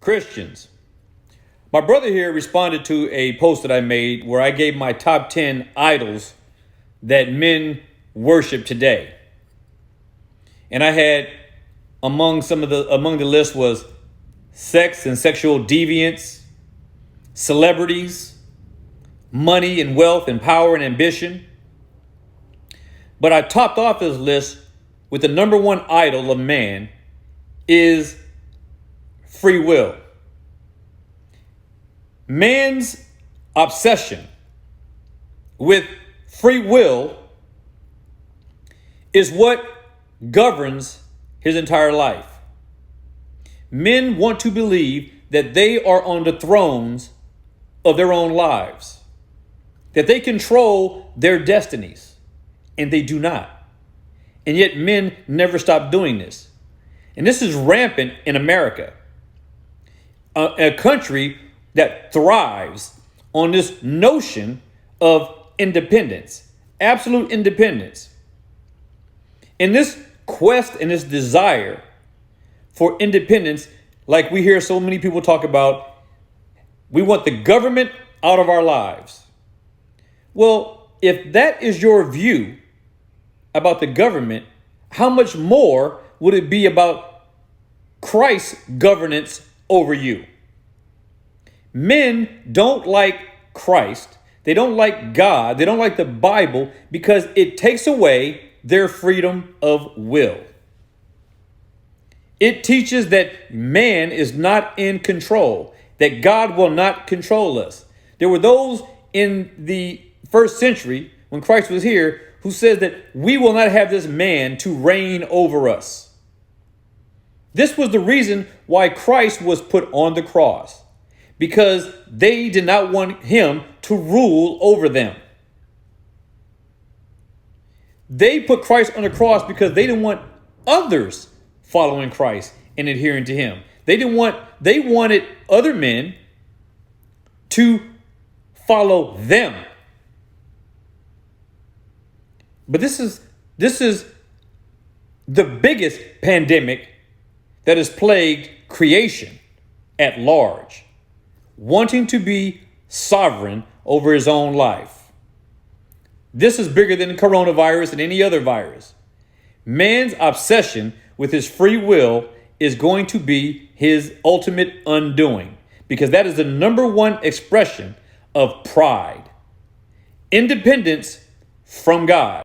Christians. My brother here responded to a post that I made where I gave my top 10 idols that men worship today. And I had among the list was sex and sexual deviance, celebrities, money and wealth and power and ambition. But I topped off this list with the number one idol of man is free will. Man's obsession with free will is what governs his entire life. Men want to believe that they are on the thrones of their own lives, that they control their destinies, and they do not. And yet men never stop doing this. And this is rampant in America, a country that thrives on this notion of independence, absolute independence. In this quest and this desire for independence, like we hear so many people talk about, we want the government out of our lives. Well, if that is your view about the government, how much more would it be about Christ's governance over you? Men don't like Christ. They don't like God. They don't like the Bible because it takes away their freedom of will. It teaches that man is not in control, that God will not control us. There were those in the first century when Christ was here who said that we will not have this man to reign over us. This was the reason why Christ was put on the cross, because they did not want him to rule over them. They put Christ on the cross because they didn't want others following Christ and adhering to him. They wanted other men to follow them. But this is the biggest pandemic that has plagued creation at large, wanting to be sovereign over his own life. This is bigger than coronavirus and any other virus. Man's obsession with his free will is going to be his ultimate undoing, because that is the number one expression of pride, independence from God.